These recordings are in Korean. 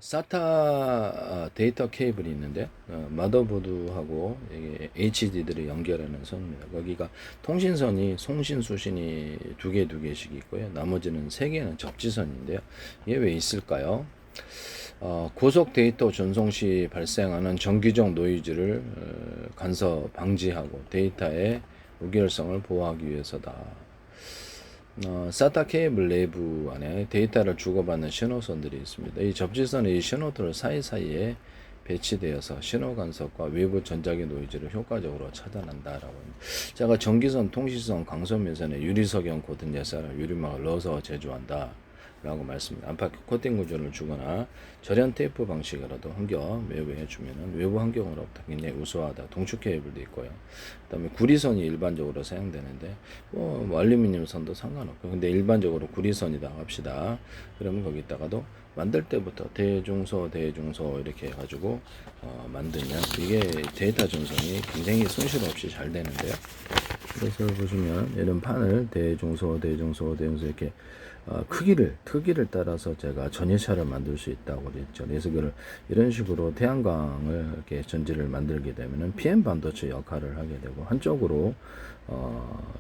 SATA 데이터 케이블이 있는데 마더보드하고 이게 HDD를 연결하는 선입니다. 거기가 통신선이 송신 수신이 두 개씩 있고요. 나머지는 세 개는 접지선인데요. 이게 왜 있을까요? 고속 데이터 전송 시 발생하는 정기적 노이즈를 간섭 방지하고 데이터의 무결성을 보호하기 위해서다. SATA 케이블 내부 안에 데이터를 주고받는 신호선들이 있습니다. 이 접지선의 이 신호들 사이사이에 배치되어서 신호 간섭과 외부 전자기 노이즈를 효과적으로 차단한다라고 합니다. 제가 전기선, 통신선, 광선면선에 유리석형 고든 예사를 유리막을 넣어서 제조한다. 라고 말씀입니다. 안팎 코팅 구조를 주거나 절연 테이프 방식으로도 환경 외부에 주면은 외부 환경으로부터 굉장히 우수하다. 동축 케이블도 있고요. 그다음에 구리선이 일반적으로 사용되는데 뭐 알루미늄 선도 상관없고 근데 일반적으로 구리선이다 합시다. 그러면 거기다가도 만들 때부터 대중소 이렇게 해가지고 만들면 이게 데이터 전송이 굉장히 손실 없이 잘 되는데요. 그래서 보시면 이런 판을 대중소 이렇게 크기를 따라서 제가 전해차를 만들 수 있다고 그랬죠. 그래서 이런 식으로 태양광을 이렇게 전지를 만들게 되면은 PM 반도체 역할을 하게 되고 한쪽으로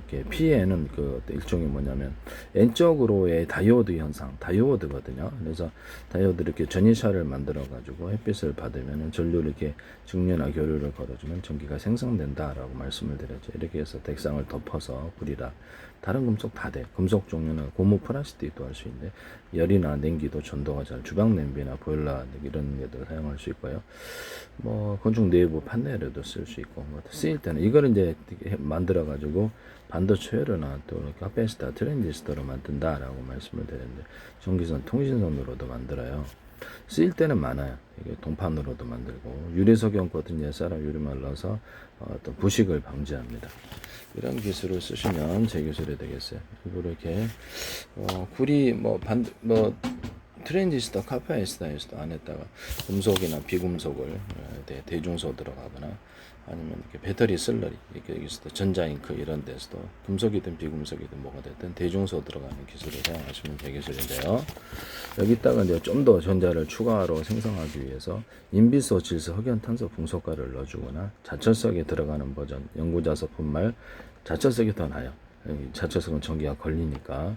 이렇게 P에는 그 일종의 뭐냐면 N쪽으로의 다이오드 현상, 다이오드거든요. 그래서 다이오드 이렇게 전이샤를 만들어 가지고 햇빛을 받으면 전류를 이렇게 직류나 교류를 걸어주면 전기가 생성된다라고 말씀을 드렸죠. 이렇게 해서 대상을 덮어서 불이라 다른 금속 다 돼. 금속 종류는 고무 플라스틱도 할 수 있는데 열이나 냉기도 전도가 잘 주방 냄비나 보일러 이런 데도 사용할 수 있고요. 뭐 건축 내부 판넬에도 쓸 수 있고 뭐 쓰일 때는 이거를 이제 만들어 가지고 반도체로나 또 카페시터 트랜지스터로 만든다라고 말씀을 드렸는데 전기선 통신선으로도 만들어요. 쓰일 때는 많아요. 이게 동판으로도 만들고 유리석형 코팅 예사라 유리막을 넣어서 어떤 부식을 방지합니다. 이런 기술을 쓰시면 제 기술이 되겠어요. 그리고 이렇게 구리 트랜지스터 카파시터에서도 안에다가 금속이나 비금속을 대중소 들어가거나 아니면 이렇게 배터리 슬러리 이렇게 여기서도 전자잉크 이런 데서도 금속이든 비금속이든 뭐가 됐든 대중소 들어가는 기술을 사용하시면 되겠는데요. 여기다가 이제 좀 더 전자를 추가로 생성하기 위해서 인비소, 질소, 흑연, 탄소, 붕소가를 넣어주거나 자철석에 들어가는 버전, 연구자석 분말, 자철석이 더 나아요. 자철석은 전기가 걸리니까.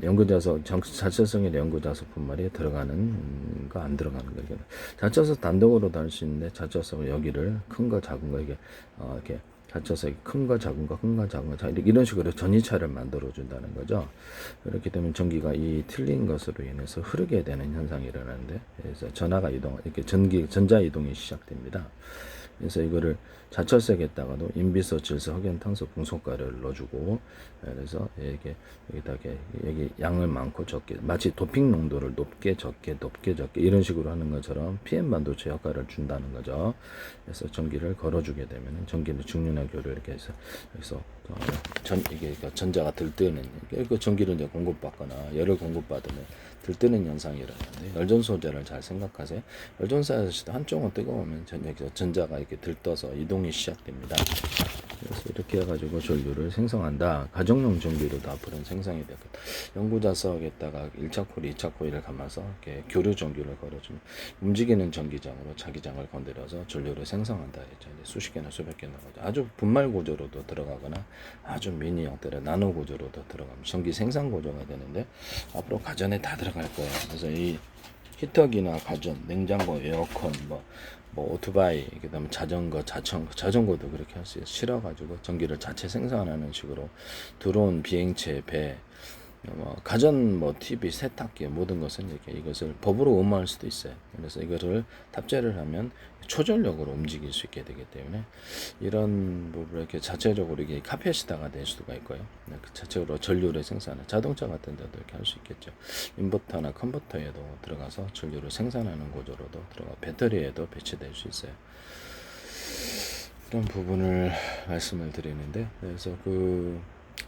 자철성의 연구자석 분말이 들어가는 거 안 들어가는 거. 자철석 단독으로도 할 수 있는데 자철석을 여기를 큰 거 작은 거 이렇게 자철석이 큰 거 작은 거 이런 식으로 전이차를 만들어 준다는 거죠. 그렇기 때문에 전기가 이 틀린 것으로 인해서 흐르게 되는 현상이 일어나는데 그래서 전하가 이동 이렇게 전자 이동이 시작됩니다. 그래서 이거를 자철석에다가도 인비소, 질소, 흑연, 탄소, 붕소가를 넣어주고 그래서 이렇게 여기 양을 많고 적게 마치 도핑 농도를 높게 적게 이런 식으로 하는 것처럼 PM 반도체 역할을 준다는 거죠. 그래서 전기를 걸어주게 되면 전기는 중륜화 교류 이렇게 해서 여기서 이게 전자가 들뜨는 그 전기를 이제 공급받거나 열을 공급받으면 들뜨는 현상이 일어나는데 열전 소재를 잘 생각하세요. 열전 소재도 한쪽은 뜨거우면 전자가 이렇게 들떠서 이동이 시작됩니다. 그래서 이렇게 해가지고 전류를 생성한다. 가정용 전기로도 앞으로는 생성이 되거든. 연구자석에다가 1차 코일, 2차 코일을 감아서 이렇게 교류 전기를 걸어주면 움직이는 전기장으로 자기장을 건드려서 전류를 생성한다 했죠. 수십 개나 수백 개나 아주 분말 구조로도 들어가거나 아주 미니 형태의 나노 구조로도 들어가면 전기 생산 구조가 되는데 앞으로 가전에 다 들어갈 거예요. 그래서 이 히터기나 가전, 냉장고, 에어컨, 오토바이, 그다음에 자전거도 그렇게 할 수 있어요. 실어가지고 전기를 자체 생산하는 식으로 드론, 비행체, 배, 가전, TV, 세탁기 모든 것은 이렇게 이것을 법으로 의무할 수도 있어요. 그래서 이거를 탑재를 하면 초전력으로 움직일 수 있게 되기 때문에 이런 부분을 이렇게 자체적으로 이게 카페시타가 될 수가 있고요. 그 자체로 전류를 생산하는 자동차 같은 데도 이렇게 할 수 있겠죠. 인버터나 컨버터에도 들어가서 전류를 생산하는 구조로도 들어가 배터리에도 배치될 수 있어요. 이런 부분을 말씀을 드리는데 그래서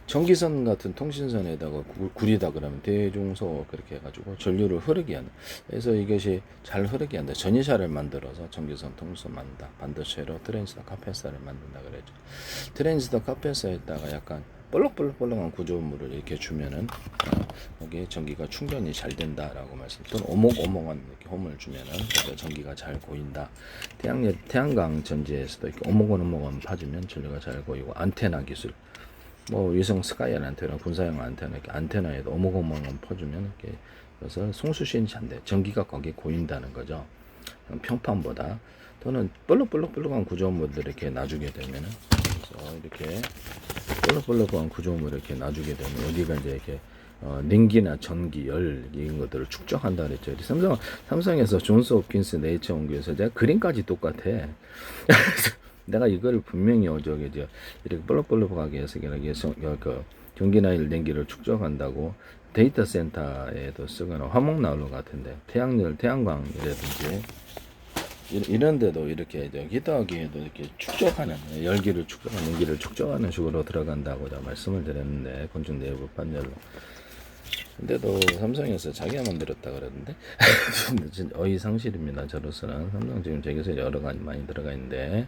전기선 같은 통신선에다가 구리다 그러면 대중소 그렇게 해가지고 전류를 흐르게 하는 그래서 이것이 잘 흐르게 한다. 전이샤를 만들어서 전기선 통신선 만든다. 반도체로 트랜지스터 카패서를 만든다 그랬죠. 트랜지스터 카패서에다가 약간 볼록볼록볼록한 구조물을 이렇게 주면은 여기에 전기가 충전이 잘 된다라고 말씀. 또는 오목오목한 이렇게 홈을 주면은 그래서 전기가 잘 고인다. 태양광 전지에서도 이렇게 오목오목한 파주면 전기가 잘 고이고 안테나 기술. 뭐 위성 스카이안 안테나, 군사용 안테나 이렇게 안테나에도 오목오목한 퍼주면 이렇게 그래서 송수신이 잘 돼. 전기가 거기에 고인다는 거죠. 평판보다 또는 볼록볼록볼록한 구조물들 이렇게 놔주게 되면은 그래서 이렇게 볼록볼록한 구조물을 이렇게 놔주게 되면 여기가 이제 이렇게 냉기나 전기, 열 이런 것들을 축적한다 그랬죠. 삼성에서 존스 홉킨스 네이처 연구에서 제가 그림까지 똑같아. 내가 이걸 분명히 저기 이렇게 볼록볼록하게 해서 그 전기나 냉기를 축적한다고 데이터 센터에도 쓰거나 화목 나올 것 같은데 태양광이라든지 이런 데도 이렇게 히터기에도 이렇게 축적하는 열기를 축적하는 냉기를 축적하는 식으로 들어간다고 제가 말씀을 드렸는데 건축 내부 판넬로 근데도 삼성에서 자기가 만들었다 그러는데 어이상실입니다. 저로서는 삼성 지금 저기서 여러 가지 많이 들어가 있는데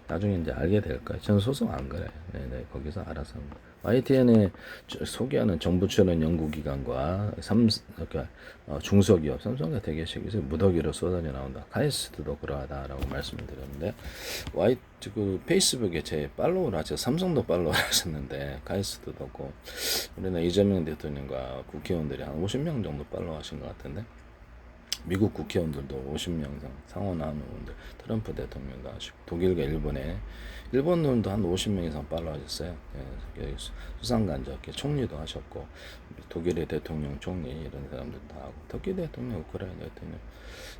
나중에 이제 알게 될 거예요. 저는 소송 안 그래요. 네네 거기서 알아서 YTN에 소개하는 정부 출연 연구기관과 그러니까 중소기업 삼성과 대기업에서 무더기로 쏟아져 나온다. 카이스트도 그러하다라고 말씀을 드렸는데 그 페이스북에 제 팔로우를 하셔 삼성도 팔로우를 하셨는데 카이스트도 없고 우리나라 이재명 대통령과 국회의원들이 한 50명 정도 팔로우 하신 것 같은데 미국 국회의원들도 50명 이상 상원 의원들 트럼프 대통령도 하시고 독일과 일본 놈도 한 50명 이상 팔로우하셨어요. 예, 수상간접 총리도 하셨고 독일의 대통령 총리 이런 사람들도 하고 터키 대통령 우크라이나 대통령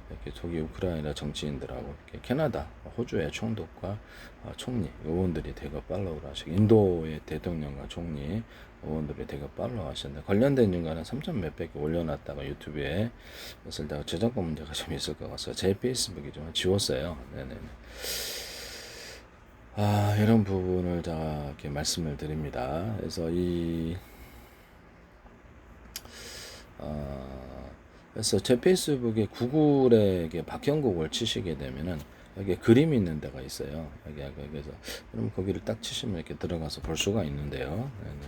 이렇게 저기 우크라이나 정치인들하고 이렇게 캐나다 호주의 총독과 총리 의원들이 대거 팔로우를 하시고 인도의 대통령과 총리 의원들이 되게 팔로우 하셨는데 관련된 인간은 3천 몇백 개 올려놨다가 유튜브에 그래서 내가 저작권 문제가 좀 있을 것 같아서 제 페이스북이 좀 지웠어요. 네네네. 이런 부분을 제가 이렇게 말씀을 드립니다. 그래서 그래서 제 페이스북에 구글에 박형국을 치시게 되면은 여기에 그림이 있는 데가 있어요. 그래서 그럼 거기를 딱 치시면 이렇게 들어가서 볼 수가 있는데요. 네네.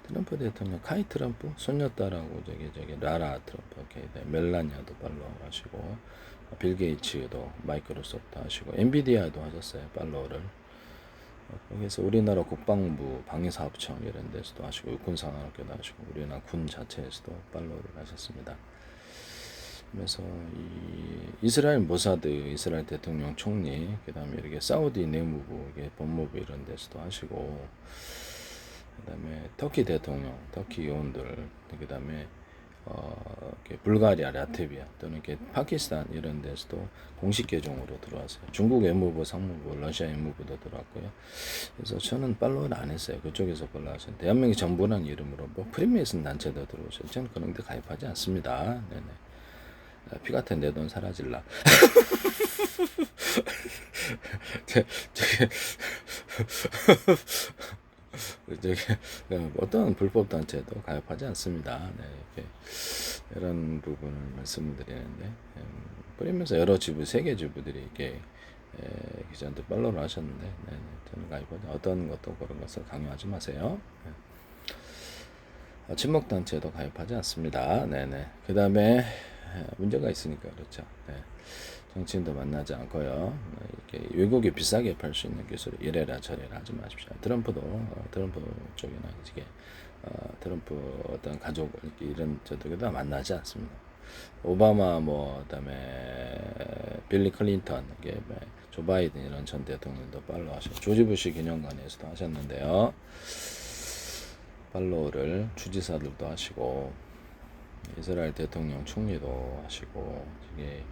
트럼프 대통령 카이 트럼프 손녀딸하고 저기 라라 트럼프 이렇게 멜라니아도 팔로우 하시고 빌 게이츠도 마이크로소프트 하시고 엔비디아도 하셨어요 팔로우를. 거기서 우리나라 국방부 방위사업청 이런 데서도 하시고 육군산업교도 하시고 우리나라 군 자체에서도 팔로우를 하셨습니다. 그래서 이스라엘 모사드 이스라엘 대통령 총리 그다음에 이렇게 사우디 내무부 이게 법무부 이런 데서도 하시고 그다음에 터키 대통령 터키 의원들 그다음에 불가리아 라트비아 또는 이렇게 파키스탄 이런 데서도 공식 계정으로 들어왔어요. 중국 외무부 상무부 러시아 외무부도 들어왔고요. 그래서 저는 팔로우를 안 했어요. 그쪽에서 팔로우 하신 대한민국 정부라는 이름으로 뭐 프리메이슨 단체도 들어오셔요. 저는 그런 데 가입하지 않습니다. 네네. 피 같은 내 돈 사라질라. 저기 어떤 불법 단체도 가입하지 않습니다. 네, 이렇게 이런 부분을 말씀을 드리는데 그러면서 여러 지부 세계 지부들이 이렇게 기자한테 팔로우를 하셨는데 네, 저는 가입하지 어떤 것도 그런 것을 강요하지 마세요. 네. 친목 단체도 가입하지 않습니다. 네네. 그 다음에 문제가 있으니까 그렇죠. 네. 정치인도 만나지 않고요. 이렇게 외국에 비싸게 팔 수 있는 기술 이래라 저래라 하지 마십시오. 트럼프 쪽이나 이게 트럼프 어떤 가족 이런 저들도 만나지 않습니다. 오바마 그다음에 빌리 클린턴 이게 조 바이든 이런 전 대통령도 팔로우 하시고 조지 부시 기념관에서도 하셨는데요. 팔로우를 주지사들도 하시고 이스라엘 대통령 총리도 하시고 이게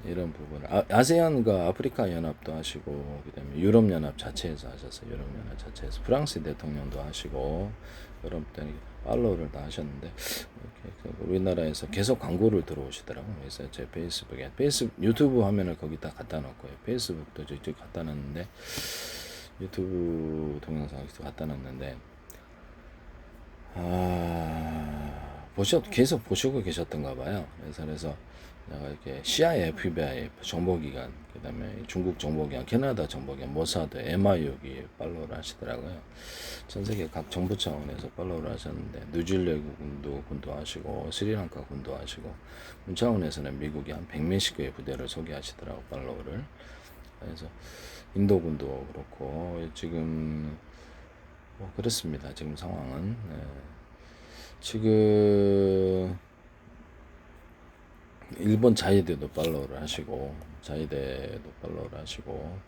이런 부분을 아세안과 아프리카 연합도 하시고 그다음에 유럽 연합 자체에서 하셨어요. 유럽 연합 자체에서 프랑스 대통령도 하시고 유럽 때 팔로우를 다 하셨는데 이렇게 우리나라에서 계속 광고를 들어오시더라고요. 그래서 제 페이스북에 유튜브 화면을 거기다 갖다 놓고요. 페이스북도 저기 갖다 놨는데 유튜브 동영상에서 갖다 놨는데 계속 보시고 계셨던가 봐요. 그래서 내가 이렇게 CIA, FBI 정보기관, 그다음에 중국 정보기관, 캐나다 정보기관, 모사드, MI 여기 팔로우를 하시더라고요. 전 세계 각 정부 차원에서 팔로우를 하셨는데 뉴질랜드 군도 하시고 스리랑카 군도 하시고 군 차원에서는 미국이 한 100몇십 개의 부대를 소개하시더라고 팔로우를. 그래서 인도 군도 그렇고 지금 뭐 그렇습니다. 지금 상황은 지금 일본 자위대도 팔로우를 하시고 자위대도 팔로우를 하시고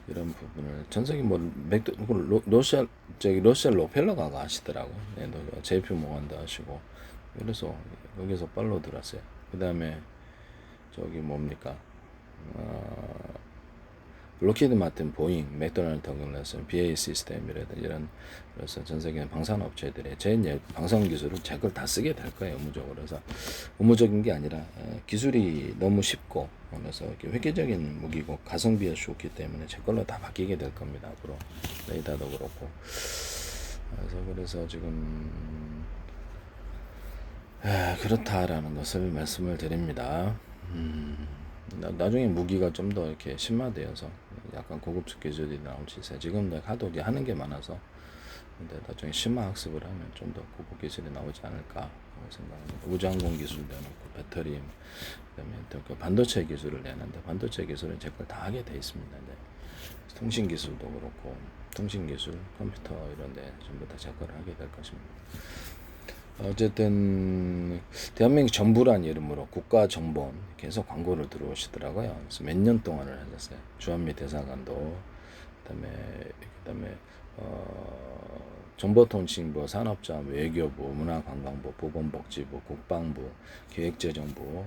이런 부분을 전 세계 뭐 러시아 로펠러가 하시더라고. 네, JP 모간도 하시고 그래서 거기서 팔로우 들었어요. 그 다음에 저기 뭡니까 로키드 마틴, 보잉, 맥도날드 더글라스, BAE 시스템이라든지 이런 그래서 전 세계 방산 업체들이 제 방산 기술을 제 걸 다 쓰게 될 거예요. 의무적으로. 그래서 의무적인 게 아니라 기술이 너무 쉽고 그래서 이렇게 획기적인 무기고 가성비가 좋기 때문에 제 걸로 다 바뀌게 될 겁니다. 앞으로 레이더도 그렇고. 그래서 지금 그렇다라는 것을 말씀을 드립니다. 나중에 무기가 좀 더 이렇게 심화되어서 약간 고급 기술이 나올지 있어요. 지금 내가 하도 하는 게 많아서 근데 나중에 심화 학습을 하면 좀 더 고급 기술이 나오지 않을까 생각합니다. 우주항공 기술도 해놓고 배터리 그다음에 또 반도체 기술을 내는데 반도체 기술은 제 걸 다 하게 돼 있습니다. 네. 통신 기술도 그렇고 통신 기술, 컴퓨터 이런데 전부 다 제 걸 하게 될 것입니다. 어쨌든 대한민국 정부란 이름으로 국가정보원 계속 광고를 들어오시더라고요. 그래서 몇 년 동안을 하셨어요. 주한미 대사관도 그다음에 정보통신부, 산업자원, 외교부, 문화관광부, 보건복지부, 국방부, 기획재정부,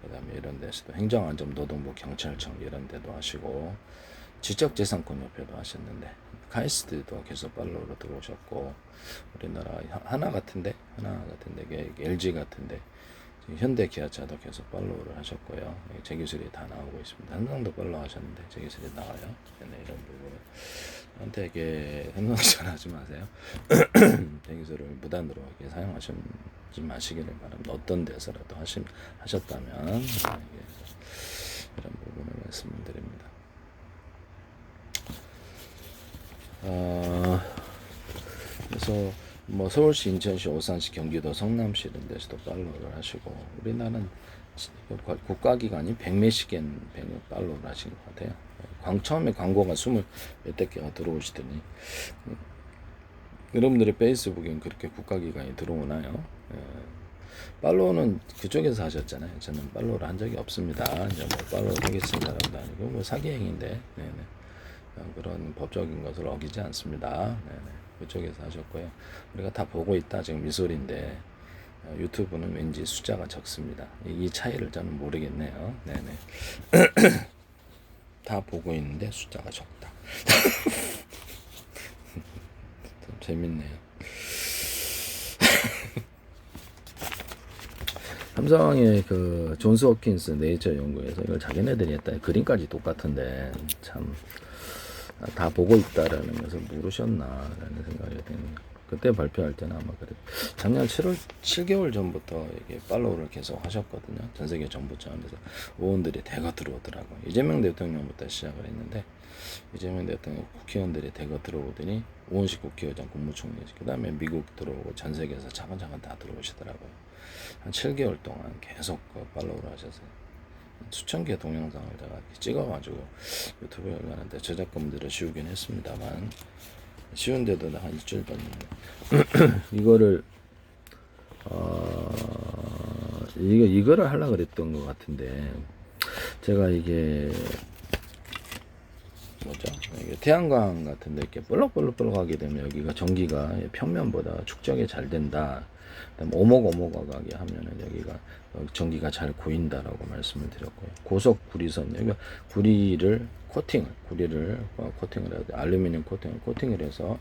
그다음에 이런 데서도 행정안전, 노동부, 경찰청 이런 데도 하시고 지적재산권협회도 하셨는데 카이스트도 계속 팔로우로 들어오셨고 우리나라 하나 같은데 LG 같은데 현대 기아차도 계속 팔로우를 하셨고요. 제 기술이 다 나오고 있습니다. 삼성도 팔로우 하셨는데 제 기술이 나와요. 네, 이런 부분 한테 이게 삼성 하지 마세요. 제 기술을 무단으로 이렇게 사용하지 마시기를 바랍니다. 어떤 데서라도 하셨다면 이런 부분을 말씀드립니다. 그래서 뭐 서울시, 인천시, 오산시, 경기도, 성남시 이런 데서도 팔로우를 하시고 우리나라는 국가기관이 100몇십 개 팔로우를 하신 것 같아요. 처음에 광고가 20몇백 개가 들어오시더니 여러분들의 페이스북엔 그렇게 국가기관이 들어오나요? 팔로우는 그쪽에서 하셨잖아요. 저는 팔로우를 한 적이 없습니다. 이제 뭐 팔로우 사기 쓴 사람도 아니고 뭐 사기행인데 네네. 그런 법적인 것을 어기지 않습니다. 네네. 그쪽에서 하셨고요. 우리가 다 보고 있다 지금 이 소리인데 유튜브는 왠지 숫자가 적습니다. 이 차이를 저는 모르겠네요. 네네. 다 보고 있는데 숫자가 적다. 좀 재밌네요. 삼성의 그 존스 홉킨스 네이처 연구에서 이걸 자기네들이 했다. 그림까지 똑같은데 참 다 보고 있다라는 것을 모르셨나라는 생각이 듭니다. 그때 발표할 때는 아마 그래. 작년 7개월 전부터 이게 팔로우를 계속 하셨거든요. 전 세계 정부 차원에서 의원들이 대거 들어오더라고요. 이재명 대통령부터 시작을 했는데 이재명 대통령 국회의원들이 대거 들어오더니 의원식 국회의장 국무총리 그 다음에 미국 들어오고 전 세계에서 차근차근 다 들어오시더라고요. 한 7개월 동안 계속 팔로우를 하셔서 수천 개 동영상을 제가 찍어가지고 유튜브에 올라가는데 저작권들을 씌우긴 했습니다만 씌운데도 한 일주일 걸립니다. 이거를 이거를 하려고 그랬던 것 같은데 제가 이게 뭐죠? 이게 태양광 같은데 이렇게 볼록볼록하게 되면 여기가 전기가 평면보다 축적이 잘 된다. 그다음에 오목오목하게 하면은 여기가 전기가 잘 고인다라고 말씀을 드렸고요. 고속 구리선 여기가 구리를 코팅을 해야 돼. 알루미늄 코팅을 해서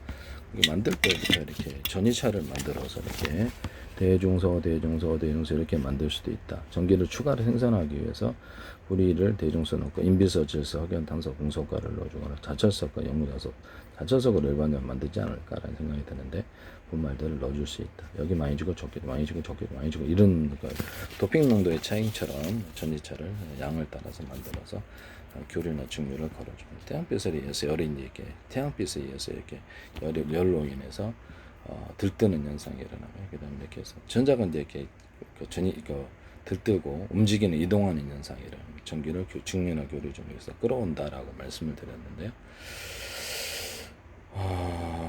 만들 때부터 이렇게 전이차를 만들어서 이렇게 대중소 이렇게 만들 수도 있다. 전기를 추가로 생산하기 위해서 구리를 대중소 넣고 인비소, 질소, 흑연, 탄소, 공소가를 넣어주거나 자철석과 영구자석, 자철석을 일반적으로 만들지 않을까라는 생각이 드는데 분말들을 넣어줄 수 있다. 여기 많이 주고 적게 많이 주고 적게 많이 주고 이런 도핑 농도의 차이처럼 전지차를 양을 따라서 만들어서 교류나 충류를 걸어줍니다. 태양빛에 의해서 열이 이렇게 태양빛에 의해서 이렇게 열로 인해서 들뜨는 현상이 일어나고요. 그다음에 이렇게 해서 전자가 이제 이렇게 들뜨고 움직이는 이동하는 현상이 일어납니다. 전기를 충류나 교류 중에서 끌어온다라고 말씀을 드렸는데요.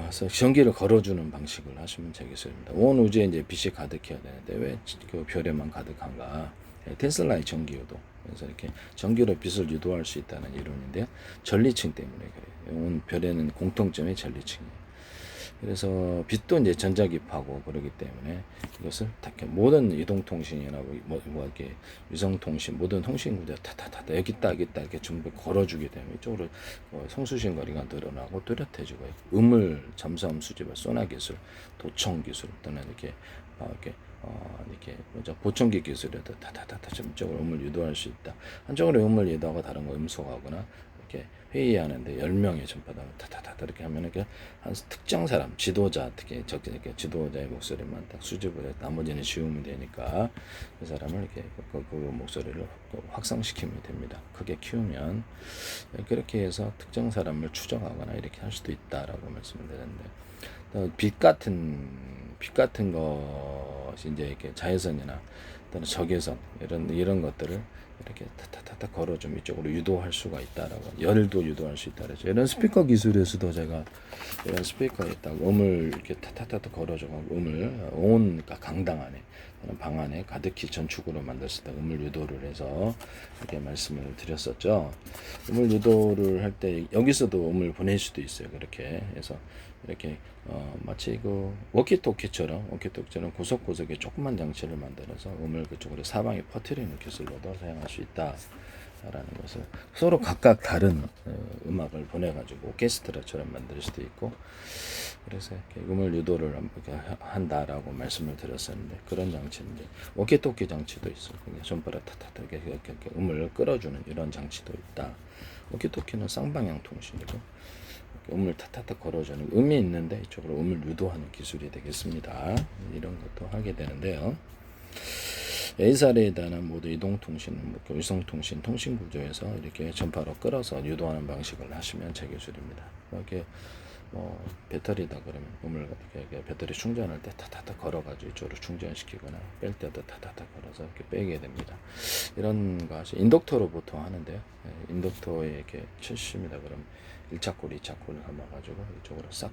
그래서 전기를 걸어주는 방식을 하시면 되겠습니다. 온 우주에 이제 빛이 가득해야 되는데 왜 그 별에만 가득한가? 테슬라의 전기요도. 그래서 이렇게 전기로 빛을 유도할 수 있다는 이론인데요. 전리층 때문에 그래요. 온 별에는 공통점이 전리층이에요. 그래서 빛도 이제 전자기파고 그러기 때문에 이것을 모든 이동통신이나 뭐 이렇게 위성통신 모든 통신구조 타타타 여기 있다 이렇게 전부 걸어주게 되면 이쪽으로 송수신 거리가 늘어나고 뚜렷해지고 음을 잠수함 수집을 소나 기술, 도청 기술 또는 이렇게 보청기 기술에도 타타타타 전적으로 음을 유도할 수 있다. 한쪽으로 음을 유도하고 다른 거 음소거하거나 이렇게 회의하는데 10명의 전파다 타타타 이렇게 하면 이렇게 한 특정 사람 지도자 특히 이렇게 지도자의 목소리만 딱 수집을 해 나머지는 지우면 되니까 그 사람을 이렇게 그 목소리를 확산시키면 됩니다. 크게 키우면 그렇게 해서 특정 사람을 추정하거나 이렇게 할 수도 있다라고 말씀을 드렸는데 빛 같은 것이 이제 이렇게 자외선이나 또는 적외선 이런 것들을 이렇게 타타타타 걸어 좀 이쪽으로 유도할 수가 있다라고 열도 유도할 수 있다 그랬죠. 이런 스피커 기술에서도 제가 이런 스피커에 딱 음을 이렇게 타타타타 걸어주고 음을 온 강당 안에 방 안에 가득히 전축으로 만들었을 때 음을 유도를 해서 이렇게 말씀을 드렸었죠. 음을 유도를 할 때 여기서도 음을 보낼 수도 있어요. 그렇게 해서 이렇게 마치 그 워키토키처럼 구석구석에 조그만 장치를 만들어서 음을 그쪽으로 사방에 퍼뜨리는 기술로도 사용할 수 있다라는 것을 서로 각각 다른 음악을 보내가지고 오케스트라처럼 만들 수도 있고 그래서 이렇게 음을 유도를 한다라고 말씀을 드렸었는데 그런 장치는 이제 워키토키 장치도 있어요. 전파를 타타타 이렇게 음을 끌어주는 이런 장치도 있다. 워키토키는 쌍방향 통신이고 음을 타타타 걸어주는 음이 있는데 이쪽으로 음을 유도하는 기술이 되겠습니다. 이런 것도 하게 되는데요. A사례에 대한 모두 이동통신, 위성통신, 통신구조에서 이렇게 전파로 끌어서 유도하는 방식을 하시면 제 기술입니다. 이렇게 배터리다 그러면 음을 이렇게 배터리 충전할 때 타타타 걸어가지고 이쪽으로 충전시키거나 뺄 때도 타타타 걸어서 이렇게 빼게 됩니다. 이런 것이 인덕터로 보통 하는데요. 인덕터에 이렇게 칠십니다. 그럼 1차 콜, 2차 콜을 감아가지고 이쪽으로 싹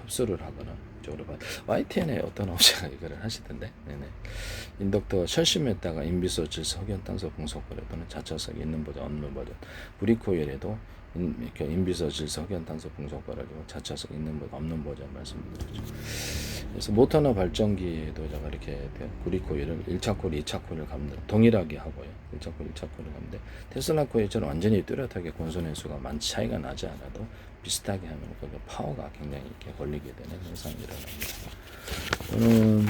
흡수를 하거나 이쪽으로 YTN에 어떤 업체가 이거를 하시던데 네네. 인덕터 철심에다가 인비소 질소 흑연탄소 분석거래 또는 자처석이 있는 버전 없는 버전 브리코일에도 이렇게 인비소 질소 흑연탄소 분석거래고 자처석 있는 버전 없는 버전 말씀드렸죠. 그래서 모터나 발전기에도 제가 이렇게 브리코일을 1차 콜, 2차 콜을 감는 동일하게 하고요. 1차 콜, 2차 콜을 감는데 테슬라 코일처럼 완전히 뚜렷하게 권소낸 수가 많이 차이가 나지 않아도 비슷하게 하면 그 파워가 굉장히 이렇게 걸리게 되는 현상이 일어납니다. 저는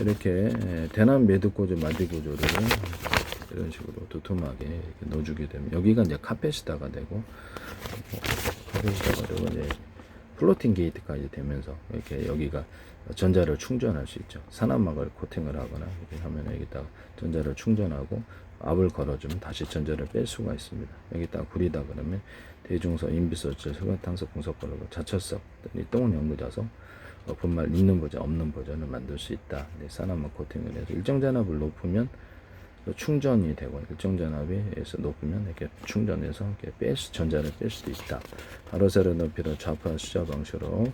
이렇게 대남 매듭 구조, 마디 구조를 이런 식으로 두툼하게 이렇게 넣어주게 되면 여기가 이제 카펫이다가 되고 이제 플로팅 게이트까지 되면서 이렇게 여기가 전자를 충전할 수 있죠. 산화막을 코팅을 하거나 이렇게 하면 여기다가 전자를 충전하고 압을 걸어주면 다시 전자를 뺄 수가 있습니다. 여기다가 구리다 그러면 대중소, 인비소질, 흑연탄소 분석거리고 자처석, 똥은 연구자석, 분말 있는 버전, 없는 버전을 만들 수 있다. 산화막 코팅을 해서 일정 잔압을 높으면 충전이 되고 일정 잔압에서 높으면 이렇게 충전해서 이렇게 전자를 뺄 수도 있다. 가로 세로 높이로 좌파 숫자 방식으로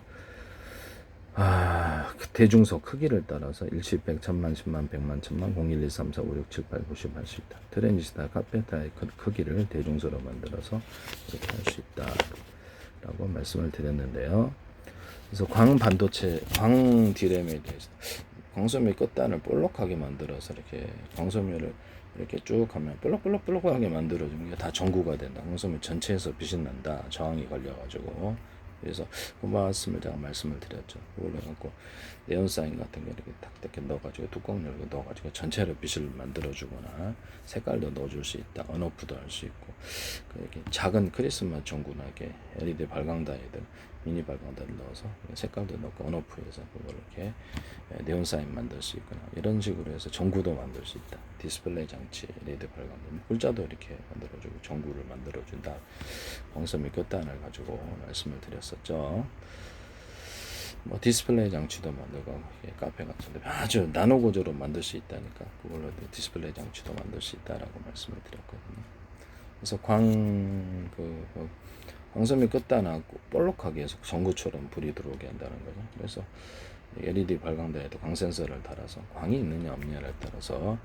그 대중소 크기를 따라서 1십 100 1000만 10만 100만 1000만 0 1 2 3 4 5 6 7 8 90 할 수 있다. 트랜지스타 카페타의 크기를 대중소로 만들어서 이렇게 할 수 있다 라고 말씀을 드렸는데요. 그래서 광반도체, 광디램에 대해서 광섬유 끝단을 볼록하게 만들어서 이렇게 광섬유를 이렇게 쭉 하면 볼록하게 만들어주면 이게 다 전구가 된다. 광섬유 전체에서 빛이 난다. 저항이 걸려가지고. 그래서 그 말씀을 제가 말씀을 드렸죠. 그걸로 해갖고 네온사인 같은 거 이렇게 딱 이렇게 넣어가지고 뚜껑 열고 넣어가지고 전체로 빛을 만들어주거나 색깔도 넣어줄 수 있다. 언오프도 할 수 있고 이렇게 작은 크리스마스 전구나 이렇게 LED 발광다이들 미니 발광다를 넣어서 색깔도 넣고 언오프해서 그걸 이렇게 네온사인 만들 수 있거나 이런 식으로 해서 전구도 만들 수 있다. 디스플레이 장치 LED 발광도 글자도 이렇게 만들어주고 전구를 만들어준다. 광섬유 끝단을 가지고 말씀을 드렸었죠. 뭐 디스플레이 장치도 만들고 카페 같은데 아주 나노 구조로 만들 수 있다니까 그걸로 디스플레이 장치도 만들 수 있다라고 말씀을 드렸거든요. 그래서 광섬유 끝단하고 볼록하게 해서 전구처럼 불이 들어오게 한다는 거죠. 그래서 LED 발광대에도 광 센서를 달아서 광이 있느냐 없느냐를 따라서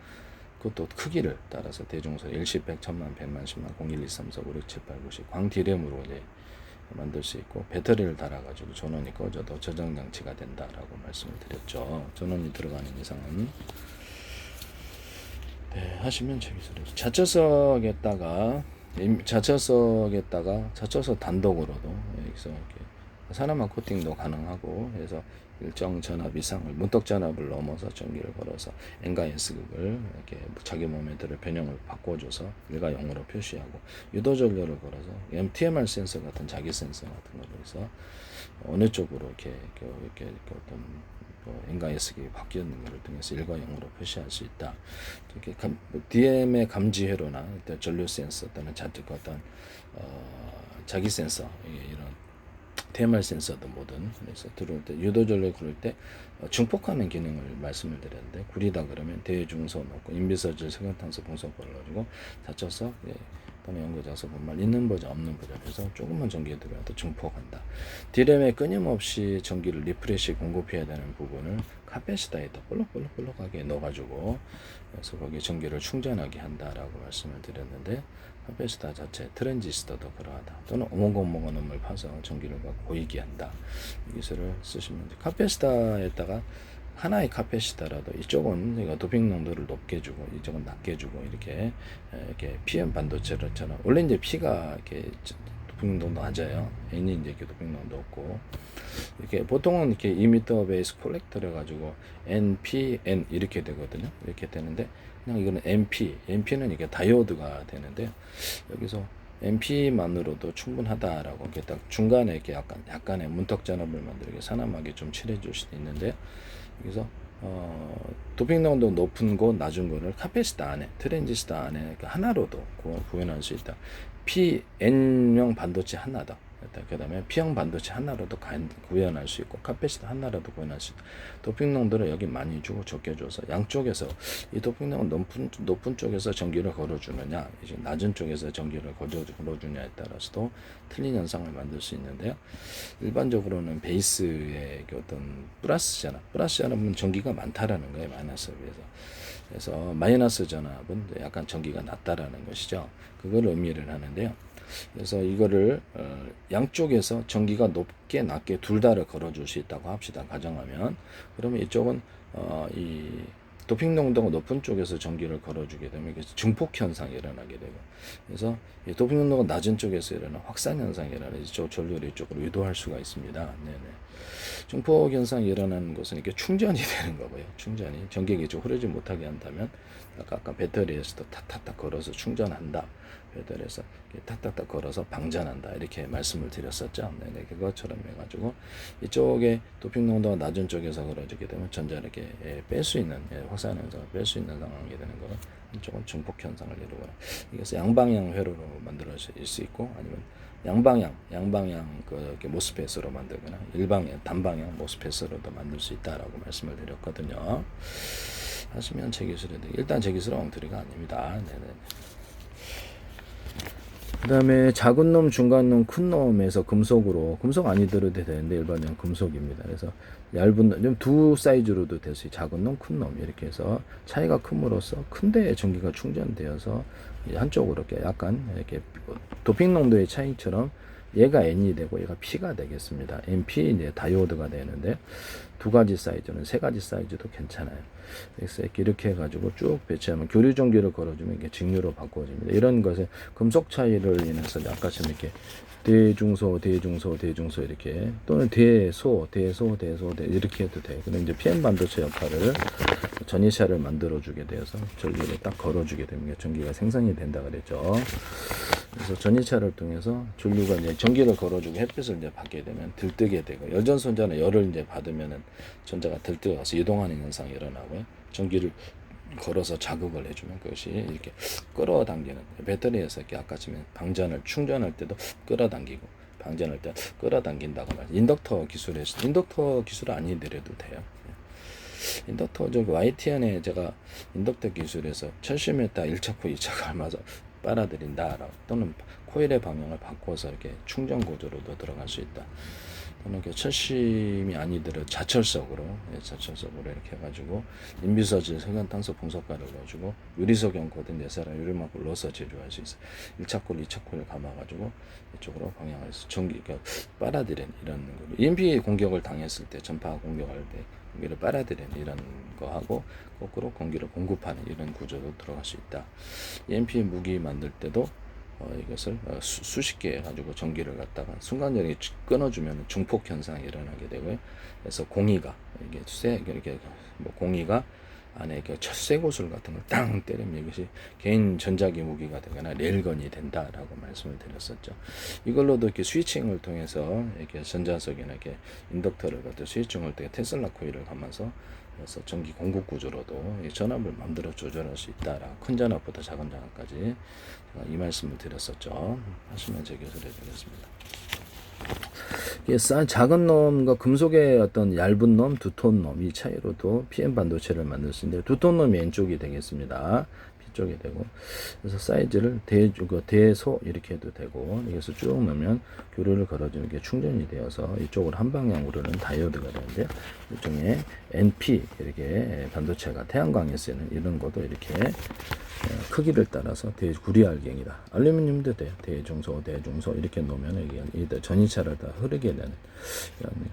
그것도 크기를 따라서 대중소 1십 100, 1000만, 100만, 10만, 0, 1, 2, 3, 4, 5, 6, 7, 8, 9, 10 광디램으로 이제 만들 수 있고 배터리를 달아가지고 전원이 꺼져도 저장 장치가 된다라고 말씀을 드렸죠. 전원이 들어가는 이상은 네, 하시면 재밌어요. 자처석에다가 단독으로도 여기서 이렇게 산화막 코팅도 가능하고 해서 일정 전압 이상을 문턱 전압을 넘어서 전기를 걸어서 N과 S극을 이렇게 자기 몸에 들어 변형을 바꿔줘서 1과 0으로 표시하고 유도 전류를 걸어서 TMR 센서 같은 자기 센서 같은 걸로 해서 어느 쪽으로 이렇게 어떤 N과 S극이 바뀌는 것을 통해서 1과 0으로 표시할 수 있다. 이렇게 DM의 감지회로나 전류 센서 또는 자기 센서 이런 TMR 센서도 뭐든 그래서 들어올 때 유도 전류 그럴 때 증폭하는 기능을 말씀을 드렸는데 구리다 그러면 대중소 넣고 인비서질 석연탄소 봉선권을 넣어주고 자처석 또는 연구자서 분말 있는 버전 없는 버전에서 조금만 전기가 들어와도 증폭한다. D램에 끊임없이 전기를 리프레시 공급해야 되는 부분을 카페시터에다 볼록하게 넣어가지고 그래서 거기에 전기를 충전하게 한다라고 말씀을 드렸는데 카페시터 자체 트랜지스터도 그러하다. 또는 오목오목한 놈을 파서 전기를 고이게 한다. 이 기술을 쓰시면 돼요. 카페시터에다가 하나의 카페시터라도 이쪽은 도핑 농도를 높게 주고 이쪽은 낮게 주고 이렇게 PM 반도체처럼 원래 이제 P가 이렇게 도핑 농도 낮아요. N이 이제 이렇게 도핑 농도 없고 이렇게 보통은 이렇게 2m 베이스 콜렉터를 가지고 NP, N 이렇게 되거든요. 이렇게 되는데 그냥 이거는 NP는 이게 다이오드가 되는데요. 여기서 NP만으로도 충분하다라고 이렇게 딱 중간에 이렇게 약간의 문턱 전압을 만들게 산화막이 좀 칠해줄 수도 있는데요. 여기서 도핑 농도 높은 거 낮은 거를 카페시터 안에 트랜지스터 안에 하나로도 구현할 수 있다. N형 반도체 하나다. 그 다음에 P형 반도체 하나로도 구현할 수 있고 카페시터 하나로도 구현할 수 있다. 도핑 농도를 여기 많이 주고 적게 줘서 양쪽에서 이 도핑 농도 높은 쪽에서 전기를 걸어주느냐 이제 낮은 쪽에서 전기를 걸어주냐에 따라서도 틀린 현상을 만들 수 있는데요. 일반적으로는 베이스의 어떤 플러스 전압은 전기가 많다라는 거예요. 마이너스에 비해서. 그래서 마이너스 전압은 약간 전기가 낮다라는 것이죠. 그걸 의미를 하는데요. 그래서 이거를 양쪽에서 전기가 높게 낮게 둘 다를 걸어줄 수 있다고 합시다. 가정하면 그러면 이쪽은 이 도핑 농도가 높은 쪽에서 전기를 걸어주게 되면 증폭 현상이 일어나게 되고 그래서 이 도핑 농도가 낮은 쪽에서 일어나는 확산 현상이 일어나서 이쪽 전류를 이쪽으로 유도할 수가 있습니다. 네네. 증폭 현상이 일어나는 것은 이렇게 충전이 되는 거고요. 충전이 전기가 이쪽 흐르지 못하게 한다면 아까 배터리에서도 탁탁탁 걸어서 충전한다. 배터리에서 탁탁탁 걸어서 방전한다. 이렇게 말씀을 드렸었죠. 네네. 그것처럼 해가지고 이쪽에 도핑 농도가 낮은 쪽에서 걸어지게 되면 전자를 이렇게 뺄 수 있는 확산 현상을 뺄 수 있는 상황이 되는 거는 한쪽은 증폭 현상을 이루거나 이것을 양방향 회로로 만들어질 수 있고 아니면 양방향 이렇게 모스펫으로 만들거나 단방향 모스펫으로도 만들 수 있다라고 말씀을 드렸거든요. 하시면 제 기술에 일단 제 기술은 엉터리가 아닙니다. 네네. 그 다음에 작은 놈, 중간 놈, 큰 놈에서 금속 아니더라도 되는데 일반적인 금속입니다. 그래서 얇은 놈, 좀 두 사이즈로도 될 수 있어요. 작은 놈, 큰 놈 이렇게 해서 차이가 큼으로써 큰 데에 전기가 충전되어서 한쪽으로 이렇게 약간 이렇게 도핑 농도의 차이처럼 얘가 N이 되고 얘가 P가 되겠습니다. NP 이제 다이오드가 되는데 두 가지 사이즈는 세 가지 사이즈도 괜찮아요. 그래서 이렇게 해가지고 쭉 배치하면 교류 전기를 걸어주면 이게 직류로 바꿔집니다. 이런 것에 금속 차이를 인해서 아까처럼 이렇게 대중소, 대중소, 대중소 이렇게 또는 대소, 대소, 대소, 대 이렇게 해도 돼요. 근데 이제 PM 반도체 역할을 전이차를 만들어주게 되어서 전기를 딱 걸어주게 됩니다. 전기가 생성이 된다 그랬죠. 그래서 전이차를 통해서 전류가 이제 전기를 걸어주고 햇빛을 이제 받게 되면 들뜨게 되고 여전손자는 열을 이제 받으면은 전자가 들뜨어서 이동하는 현상이 일어나고요. 전기를 걸어서 자극을 해주면 그것이 이렇게 끌어당기는 배터리에서 이렇게 아까처럼 방전을 충전할 때도 끌어당기고 방전할 때 끌어당긴다고 말해요. 인덕터 기술에서 인덕터 기술 아니더라도 돼요. 인덕터 저 YTN에 제가 인덕터 기술에서 1000m 1차 코 2차가 알맞아 빨아들인다 또는 코일의 방향을 바꿔서 이렇게 충전 구조로도 들어갈 수 있다. 또는 철심이 아니더라도 자철석으로 이렇게 해가지고 인비서질 석연탄소 봉석가를 넣어주고 유리석연 코든 내사랑 유리막을 넣어서 제조할 수 있어. 1차 콜, 2차 콜을 감아가지고 이쪽으로 방향을 해서 전기 빨아들이는 이런 거. EMP 공격을 당했을 때 전파 공격할 때 공기를 빨아들이는 이런 거 하고 거꾸로 공기를 공급하는 이런 구조도 들어갈 수 있다. EMP 무기 만들 때도 이것을 수십 개 해가지고 전기를 갖다가 순간적으로 끊어주면 중폭 현상이 일어나게 되고요. 그래서 공이가 이렇게 뭐 공이가 안에 이렇게 쇠구슬 같은 걸 땅 때리면 이것이 개인 전자기 무기가 되거나 레일건이 된다라고 말씀을 드렸었죠. 이걸로도 이렇게 스위칭을 통해서 이렇게 전자석이나 이렇게 인덕터를 갖다 스위칭을 통해 테슬라 코일을 감아서 그래서 전기 공급 구조로도 전압을 마음대로 조절할 수 있다라. 큰 전압보다 작은 전압까지 제가 이 말씀을 드렸었죠. 하시면 제 교수를 해드리겠습니다. 작은 놈과 금속의 어떤 얇은 놈, 두톤 놈 이 차이로도 PM 반도체를 만들 수 있는데 두톤 놈이 왼쪽이 되겠습니다. B쪽이 되고 그래서 사이즈를 대소 이렇게 해도 되고 여기서 쭉 넣으면 교류를 걸어주는 게 충전이 되어서 이쪽으로 한 방향으로는 다이오드가 되는데 일종의 NP 이렇게 반도체가 태양광에 쓰는 이런 것도 이렇게 크기를 따라서 대구리알갱이다. 알루미늄도 돼요. 대중소, 대중소 이렇게 놓으면 이게 전이차를 다 흐르게 되는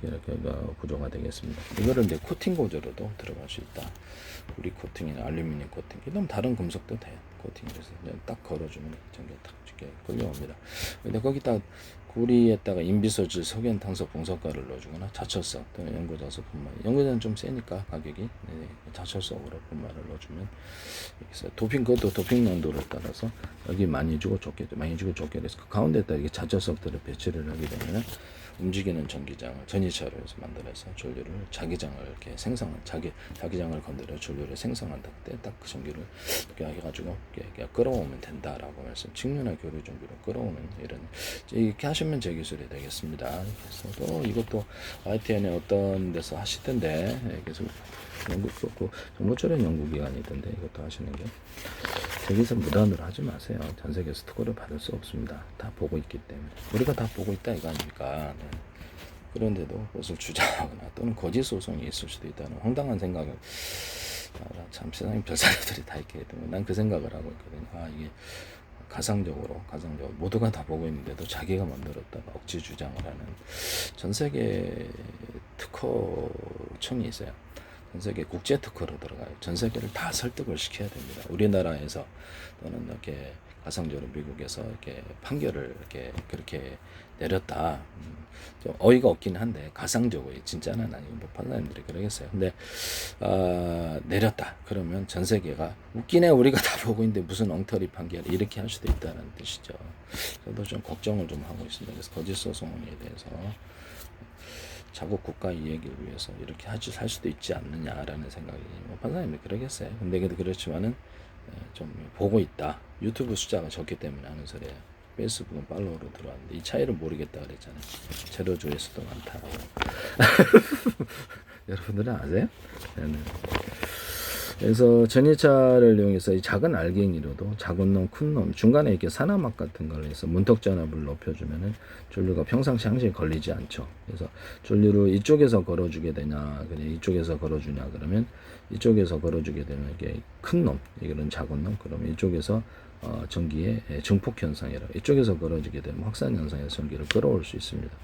이렇게 구조가 되겠습니다. 이거를 이제 코팅 구조로도 들어갈 수 있다. 구리 코팅이나 알루미늄 코팅, 이런 다른 금속도 돼요. 코팅해서 딱 걸어주면 전기가 딱 이렇게 끌려옵니다. 근데 거기다 구리에다가 인비소질 석연탄소 봉석가를 넣어주거나 자철석 또는 연고자석 분말, 연고자는 좀 세니까 가격이 자철석으로 분말을 넣어주면 여기서 그것도 도핑 농도를 따라서 여기 많이 주고 적게 해서 그 가운데다 이게 자철석들을 배치를 하게 되면 움직이는 전기장을 전이차로 해서 만들어서 전류를 자기장을 이렇게 생성한 자기장을 건드려 전류를 생성한다. 그때 딱 그 전기를 이렇게 해가지고 이렇게 끌어오면 된다라고 말씀. 직류나 교류 전기로 끌어오는 이렇게 하시면 제 기술이 되겠습니다. 그래서 또 이것도 YTN에 어떤 데서 하시던데 계속 정보처련 연구기관이던데 이것도 하시는 게 여기서 무단으로 하지 마세요. 전 세계에서 특허를 받을 수 없습니다. 다 보고 있기 때문에 우리가 다 보고 있다 이거 아닙니까? 네. 그런데도 그것을 주장하거나 또는 거짓 소송이 있을 수도 있다는 황당한 생각을 참 세상에 별사람들이 다 있게 되면 난 그 생각을 하고 있거든요. 이게 가상적으로 모두가 다 보고 있는데도 자기가 만들었다가 억지 주장을 하는 전 세계 특허청이 있어요. 전 세계 국제 특허로 들어가요. 전 세계를 다 설득을 시켜야 됩니다. 우리나라에서 또는 이렇게 가상적으로 미국에서 이렇게 판결을 이렇게 그렇게 내렸다. 좀 어이가 없긴 한데 가상적으로 진짜는 아니고 뭐 판사님들이 그러겠어요. 근데 내렸다. 그러면 전 세계가 웃기네 우리가 다 보고 있는데 무슨 엉터리 판결 이렇게 할 수도 있다는 뜻이죠. 저도 좀 걱정을 좀 하고 있습니다. 그래서 거짓 소송에 대해서 자국 국가 이익을 위해서 이렇게 할 수도 있지 않느냐라는 생각이 판사님이 그러겠어요. 근데 그렇지만은 좀 보고 있다. 유튜브 숫자가 적기 때문에 하는 소리예요. 페이스북은 팔로우로 들어왔는데 이 차이를 모르겠다 그랬잖아요. 재료 조회수도 많다라고. 여러분들은 아세요? 네. 그래서 전이차를 이용해서 이 작은 알갱이로도 작은 놈, 큰 놈, 중간에 이렇게 산화막 같은 걸 해서 문턱 전압을 높여주면은 전류가 평상시 항상 걸리지 않죠. 그래서 전류를 이쪽에서 걸어주게 되냐, 그냥 이쪽에서 걸어주냐, 그러면 이쪽에서 걸어주게 되면 이게 큰 놈, 이거는 작은 놈, 그러면 이쪽에서 전기의 증폭 현상이라 이쪽에서 걸어지게 되면 확산 현상에서 전기를 끌어올 수 있습니다.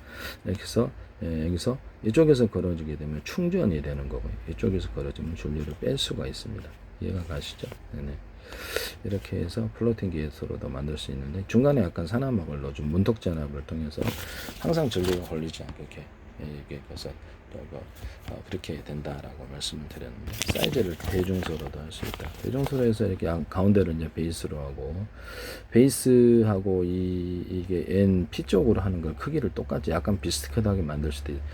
여기서 이쪽에서 걸어지게 되면 충전이 되는 거고요. 이쪽에서 걸어지면 전류를 뺄 수가 있습니다. 이해가 가시죠? 네네. 이렇게 해서 플로팅 게이트로도 만들 수 있는데 중간에 약간 산화막을 넣어준 문턱 전압을 통해서 항상 전류가 걸리지 않게 이게 그래서 그렇게 된다라고 말씀을 드렸는데 사이즈를 대중소로도 할 수 있다. 대중소로 해서 이렇게 가운데를 이제 베이스로 하고 베이스하고 이게 N, P 쪽으로 하는 걸 크기를 똑같이 약간 비슷하게 만들 수도 있어요.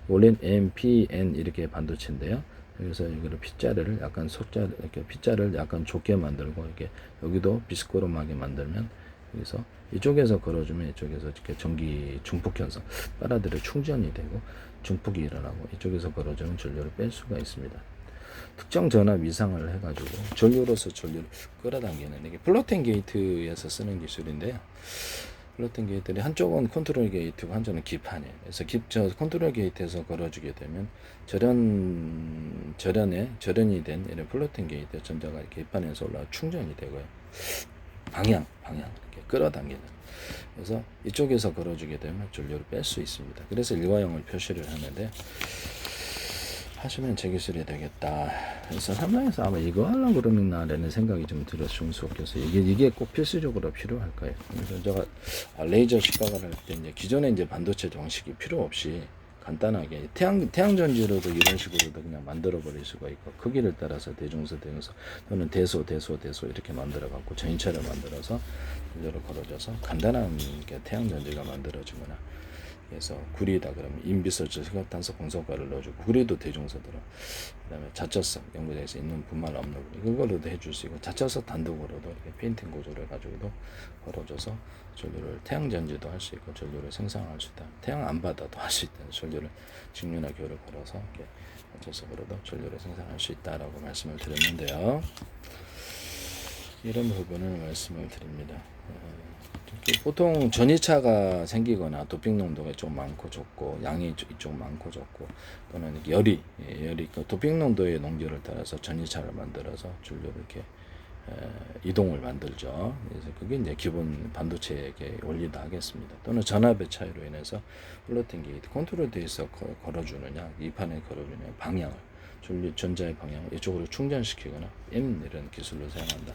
원래는 M, P, N 이렇게 반도체인데요. 그래서 이거를 P자를 약간 소자 이렇게 P자를 약간 좁게 만들고 이렇게 여기도 비스코롬하게 만들면 여기서 이쪽에서 걸어주면 이쪽에서 이렇게 전기 중폭 현상 빨아들여 충전이 되고 중폭이 일어나고 이쪽에서 걸어주면 전류를 뺄 수가 있습니다. 특정 전압 이상을 해가지고 전류로서 전류를 끌어당기는 이게 플로팅 게이트에서 쓰는 기술인데요. 플로팅 게이트들이 한쪽은 컨트롤 게이트고 한쪽은 기판이에요. 그래서 저 컨트롤 게이트에서 걸어주게 되면 절연이 된 이런 플로팅 게이트 전자가 기판에서 올라와 충전이 되고요. 방향 이렇게 끌어당기는. 그래서 이쪽에서 걸어주게 되면 전류를 뺄 수 있습니다. 그래서 일과형을 표시를 하는데 하시면 제 기술이 되겠다. 그래서 삼성에서 아마 이거 하려고 그러는나라는 생각이 좀 들어서 중수업께서 이게 꼭 필수적으로 필요할까요? 그래서 제가 레이저 시각을 할 때 이제 기존에 이제 반도체 정식이 필요 없이 간단하게 태양 전지로도 이런 식으로도 그냥 만들어 버릴 수가 있고 크기를 따라서 대중소 또는 대소 이렇게 만들어 갖고 전기차를 만들어서 전자로 걸어져서 간단한 태양 전지가 만들어지거나 그래서 구리다 그러면 인비설질 흑화탄소 공성가를 넣어주고 구리도 대중소들은 그다음에 자처성 연구대에서 있는 분말 없는 구리 그걸로도 해줄 수 있고 자처성 단독으로도 이렇게 페인팅 고조를 가지고도 걸어줘서 전류를 태양 전지도 할 수 있고 전류를 생산할 수 있다. 태양 안 받아도 할 수 있다는 전류를 직류나 교를 걸어서 이렇게 자처성으로도 전류를 생산할 수 있다라고 말씀을 드렸는데요. 이런 부분을 말씀을 드립니다. 보통 전이차가 생기거나 도핑 농도가 좀 많고 적고 양이 좀 많고 적고 또는 열이 도핑 농도의 농도를 따라서 전이차를 만들어서 전류를 이렇게 이동을 만들죠. 그래서 그게 이제 기본 반도체의 원리도 하겠습니다. 또는 전압의 차이로 인해서 플로팅 게이트 컨트롤 돼서 걸어주느냐 이 판에 걸어주느냐 방향을 전자의 방향을 이쪽으로 충전시키거나 이런 기술로 사용한다.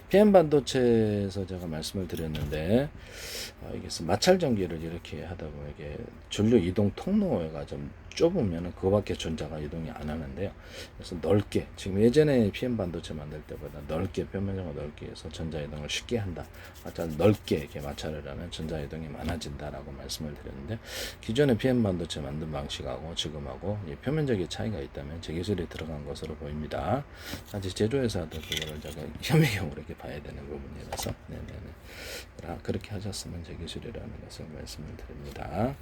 PM 반도체에서 제가 말씀을 드렸는데 이게 마찰 전기를 이렇게 하다 보면 이게 전류 이동 통로가 좀 좁으면 그거밖에 전자가 이동이 안 하는데요. 그래서 넓게 지금 예전에 PM 반도체 만들 때보다 넓게 표면적으로 넓게 해서 전자 이동을 쉽게 한다. 마찰 넓게 이렇게 마찰을 하면 전자 이동이 많아진다라고 말씀을 드렸는데 기존의 PM 반도체 만든 방식하고 지금하고 표면적인 차이가 있다면 제 기술이 들어간 것으로 보입니다. 아직 제조회사도 그거를 제가 현미경으로 이렇게 봐야 되는 부분이라서 그렇게 하셨으면 제 기술이라는 것을 말씀을 드립니다.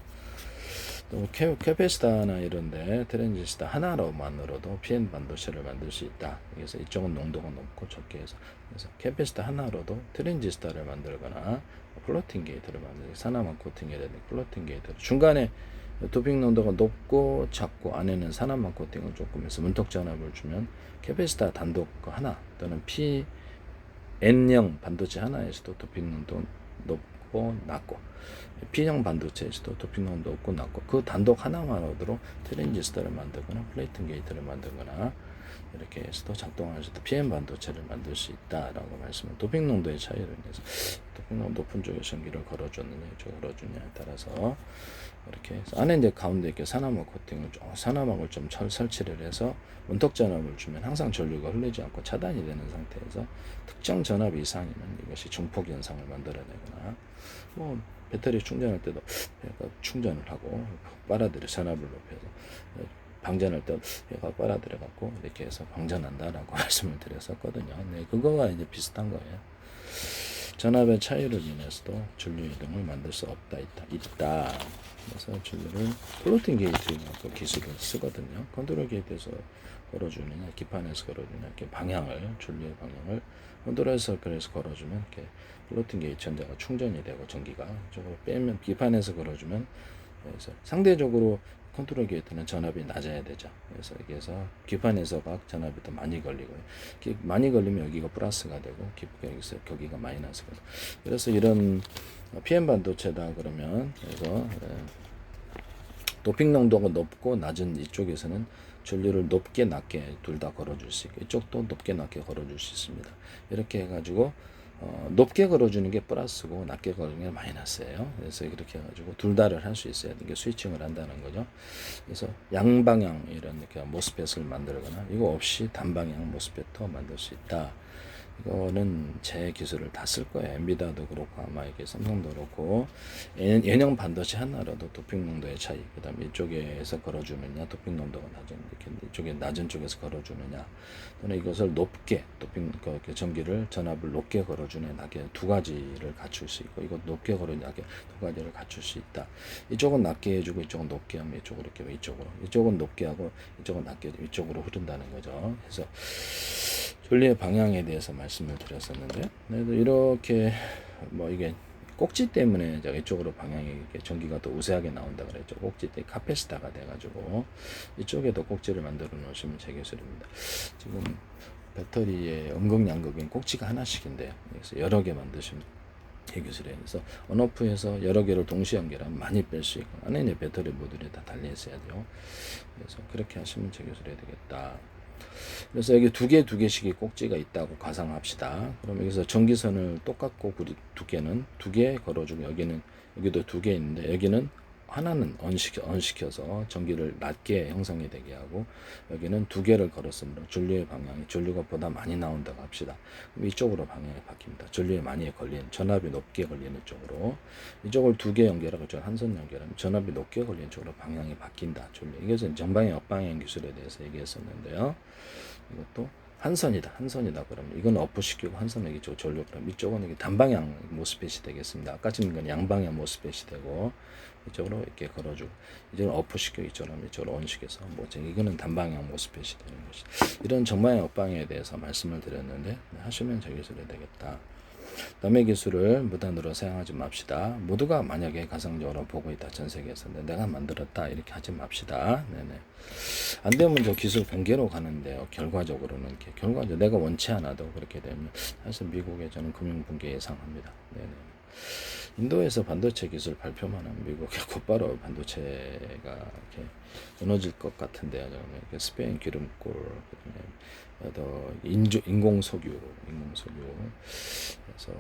또 캐패시터나 이런데 트랜지스터 하나로만으로도 PM 반도체를 만들 수 있다. 그래서 이쪽은 농도가 높고 적게 해서 그래서 캐패시터 하나로도 트랜지스터를 만들거나 플로팅 게이트를 만들고 산화막 코팅이라든지 플로팅 게이트 중간에 도핑 농도가 높고 작고 안에는 산화막 코팅을 조금 해서 문턱 전압을 주면 캐패시터 단독 하나 또는 N형 반도체 하나에서도 도핑 농도 높고 낮고 P형 반도체에서도 도핑 농도 높고 낮고 그 단독 하나만으로 트랜지스터를 만들거나 플레이팅 게이트를 만들거나 이렇게 해서도 작동할 수 있다. PM 반도체를 만들 수 있다라고 말씀을 도핑 농도의 차이를 인해서 도핑 농도 높은 쪽에 전기를 걸어줬느냐 이쪽으로 걸어주냐에 따라서 이렇게 해서 안에 이제 가운데 이렇게 산화막 코팅을 산화막을 좀 설치를 해서 문턱 전압을 주면 항상 전류가 흐르지 않고 차단이 되는 상태에서 특정 전압 이상이면 이것이 중폭 현상을 만들어내거나 뭐 배터리 충전할 때도 충전을 하고 빨아들여 전압을 높여서 방전할 때 얘가 빨아들여 갖고 이렇게 해서 방전한다라고 말씀을 드렸었거든요. 네, 그거가 이제 비슷한 거예요. 전압의 차이로 인해서도 전류 이동을 만들 수 있다. 그래서 전류를 플로팅 게이트 기술을 쓰거든요. 컨트롤 게이트에서 걸어주느냐, 기판에서 걸어주느냐, 이렇게 전류의 방향을 컨트롤에서 그래서 걸어주면 이렇게 플로팅 게이트 전자가 충전이 되고 전기가 이쪽으로 빼면 기판에서 걸어주면 그래서 상대적으로 컨트롤 게이트는 전압이 낮아야 되죠. 그래서 여기에서 기판에서 각 전압이 더 많이 걸리고요. 많이 걸리면 여기가 플러스가 되고 여기서 거기가 마이너스가 돼요. 그래서 이런 PM 반도체다 그러면 그래서 도핑 농도가 높고 낮은 이쪽에서는 전류를 높게 낮게 둘 다 걸어줄 수 있고 이쪽도 높게 낮게 걸어줄 수 있습니다. 이렇게 해가지고 높게 걸어주는 게 플러스고 낮게 걸어주는 게 마이너스예요. 그래서 이렇게 해가지고 둘 다를 할 수 있어야 되는 게 스위칭을 한다는 거죠. 그래서 양방향 이런 이렇게 모스펫을 만들거나 이거 없이 단방향 모스펫도 만들 수 있다. 이거는 제 기술을 다 쓸 거예요. 엔비디아도 그렇고 아마 이게 삼성도 그렇고 N형 반도체 하나라도 도핑 농도의 차이, 그다음에 이쪽에서 걸어주느냐 도핑 농도가 낮은 이렇게 이쪽에 낮은 쪽에서 걸어주느냐 또는 이것을 높게 도핑 그 전기를 전압을 높게 걸어주는 낮게 두 가지를 갖출 수 있고 이것 높게 걸어주는 낮게 두 가지를 갖출 수 있다. 이쪽은 낮게 해주고 이쪽은 높게 하면 이쪽으로 이렇게 이쪽으로 이쪽은 높게 하고 이쪽은 낮게 이쪽으로 흐른다는 거죠. 그래서 전류의 방향에 대해서 말씀을 드렸었는데, 그래도 이렇게 뭐 이게 꼭지 때문에 제가 이쪽으로 방향이 이렇게 전기가 더 우세하게 나온다 그랬죠. 꼭지 때 카페시타가 돼가지고 이쪽에도 꼭지를 만들어 놓으시면 제 기술입니다. 지금 배터리의 음극 양극인 꼭지가 하나씩인데요. 그래서 여러 개 만드시면 제 기술이에요. 그래서 온오프에서 여러 개를 동시에 연결하면 많이 뺄 수 있고 안에 있는 배터리 모듈이 다 달려 있어야 돼요. 그래서 그렇게 하시면 제 기술이 되겠다. 그래서 여기 두 개씩이 꼭지가 있다고 가상합시다. 그럼 여기서 전기선을 똑같고 두께는 두 개 걸어주고 여기도 두 개 있는데 여기는 하나는 언시켜서 전기를 낮게 형성이 되게 하고 여기는 두 개를 걸었으므로 전류의 방향이 전류가 보다 많이 나온다고 합시다. 그럼 이쪽으로 방향이 바뀝니다. 전류에 많이 걸리는 전압이 높게 걸리는 쪽으로 이쪽을 두 개 연결하고 한 선 연결하면 전압이 높게 걸리는 쪽으로 방향이 바뀐다. 전류 이것은 전방향 역방향 기술에 대해서 얘기했었는데요. 이것도 한 선이다 그러면 이건 업시키고 한 선은 이쪽 전류 그럼 이쪽은 이게 단방향 모스펫이 되겠습니다. 아까 지금 건 양방향 모스펫이 되고 이쪽으로 이렇게 걸어주고 이쪽은 업시키고 이쪽으로 온시켜서 뭐 이거는 단방향 모스펫이 되는 것이 이런 전방향 역방향에 대해서 말씀을 드렸는데 하시면 제 기술이 되겠다. 남의 기술을 무단으로 사용하지 맙시다. 모두가 만약에 가상적으로 보고 있다 전 세계에서 내가 만들었다 이렇게 하지 맙시다. 네네. 안 되면 저 기술 공개로 가는데요. 결과적으로는 내가 원치 않아도 그렇게 되면 사실 미국에 저는 금융 붕괴 예상합니다. 네네. 인도에서 반도체 기술 발표만 하면 미국에 곧바로 반도체가 이렇게 무너질 것 같은데요. 저는 스페인 기름골, 또 인공석유, 그래서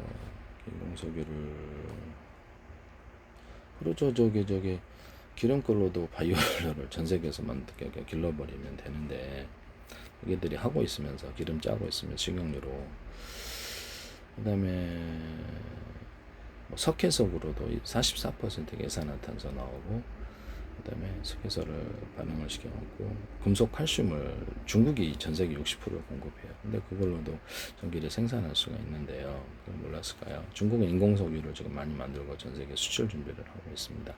인공석유를 그렇죠. 저기 기름걸로도 바이오를 전 세계에서 만들게 길러버리면 되는데 얘들이 하고 있으면서 기름 짜고 있으면 식용유로 그다음에 뭐 석회석으로도 44% 계산화탄소 나오고 그다음에 석회소를 반응을 시켜갖고 금속 칼슘을 중국이 전 세계 60%를 공급해요. 근데 그걸로도 전기를 생산할 수가 있는데요. 그걸 몰랐을까요? 중국은 인공석유를 지금 많이 만들고 전 세계 수출 준비를 하고 있습니다.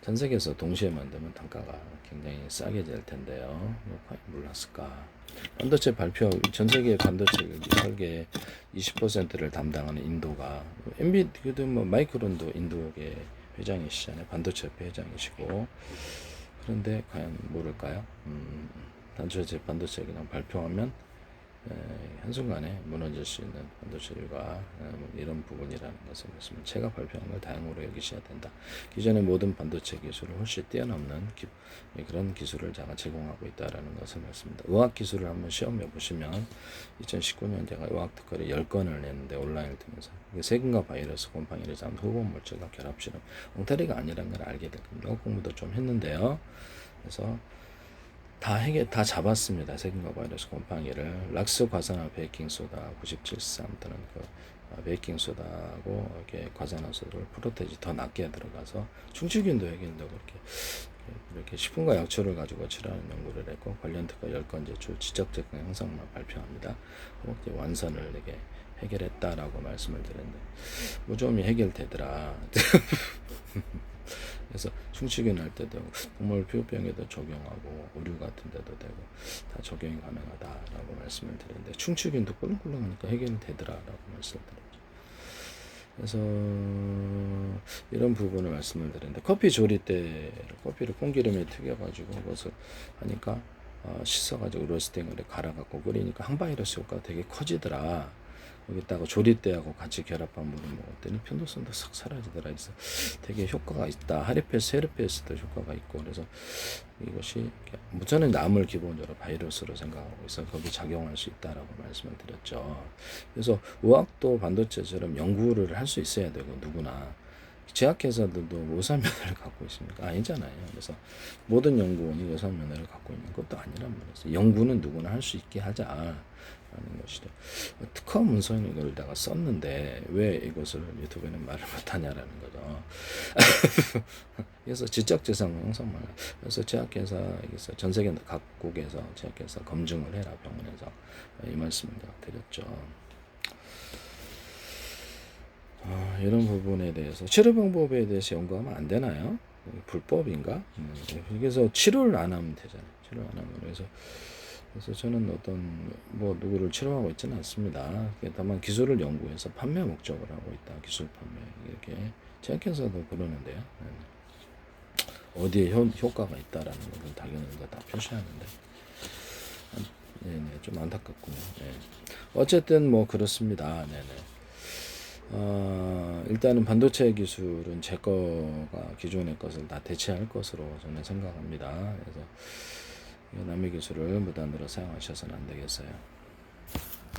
전 세계에서 동시에 만들면 단가가 굉장히 싸게 될 텐데요. 과연 몰랐을까? 반도체 발표, 전 세계 반도체 설계 20%를 담당하는 인도가 엔비디아도 뭐 마이크론도 인도계 회장이시잖아요. 반도체협회 회장이시고 그런데 과연 모를까요? 반도체 그냥 발표하면 한순간에 무너질 수 있는 반도체가 이런 부분이라는 것을 말씀을 제가 발표한 걸 다행으로 여기셔야 된다. 기존의 모든 반도체 기술을 훨씬 뛰어넘는 그런 기술을 제가 제공하고 있다는 것을 말씀입니다. 의학 기술을 한번 시험해 보시면 2019년 제가 의학 특허를 10건을 냈는데 온라인을 통해서 세균과 바이러스, 곰팡이를 잡는 후보 물질과 결합 실험 엉터리가 아니라는 걸 알게 될 겁니다. 영어 공부도 좀 했는데요. 그래서 다 잡았습니다. 세균과 바이러스 곰팡이를 락스 과산화 베이킹소다 97.3 또는 베이킹소다하고 이렇게 과산화소를 프로테이지 더 낮게 들어가서 충치균도 해결도 이렇게 식품과 약초를 가지고 치료하는 연구를 했고 관련 특허 10건 제출 지적 제공 형상만 발표합니다. 완선을 이렇게 해결했다라고 말씀을 드렸는데 모종이 해결되더라. 그래서 충치균 할 때도 동물 피부병에도 적용하고 의류 같은 데도 되고 다 적용이 가능하다라고 말씀을 드렸는데 충치균도 꿀렁꿀렁하니까 해결되더라라고 말씀을 드렸죠. 그래서 이런 부분을 말씀을 드렸는데 커피 조리 때 커피를 콩기름에 튀겨가지고 그것을 하니까 씻어가지고 로스팅을 갈아갖고 끓이니까 항바이러스 효과가 되게 커지더라. 여기다가 조리대하고 같이 결합한 물을 먹었더니 편도선도 싹 사라지더라. 그래서 되게 효과가 있다. 하리페스, 헤르페스도 효과가 있고 그래서 이것이 저는 암을 기본적으로 바이러스로 생각하고 있어 거기 작용할 수 있다라고 말씀을 드렸죠. 그래서 의학도 반도체처럼 연구를 할 수 있어야 되고 누구나 제약회사들도 의사면허를 갖고 있습니까? 아니잖아요. 그래서 모든 연구원이 의사면허를 갖고 있는 것도 아니란 말이죠. 연구는 누구나 할 수 있게 하자. 라는 것이죠. 특허 문서는 이걸다가 썼는데 왜 이것을 유튜브에는 말을 못하냐라는 거죠. 그래서 지적재산 형성만. 그래서 제약회사에서 전 세계 각국에서 제약회사 검증을 해라 병원에서 이 말씀을 드렸죠. 이런 부분에 대해서 치료 방법에 대해서 연구하면 안 되나요? 불법인가? 그래서 치료를 안 하면 되잖아요. 치료를 안 하면 그래서 저는 어떤 뭐 누구를 치료하고 있지는 않습니다. 다만 기술을 연구해서 판매 목적을 하고 있다. 기술 판매 이렇게 제약회사도 그러는데요. 어디에 효과가 있다라는 것은 당연히 다 표시하는데, 네네 좀 안타깝군요. 네. 어쨌든 뭐 그렇습니다. 네네. 일단은 반도체 기술은 제 거가 기존의 것을 다 대체할 것으로 저는 생각합니다. 그래서 남의 기술을 무단으로 사용하셔서는 안 되겠어요.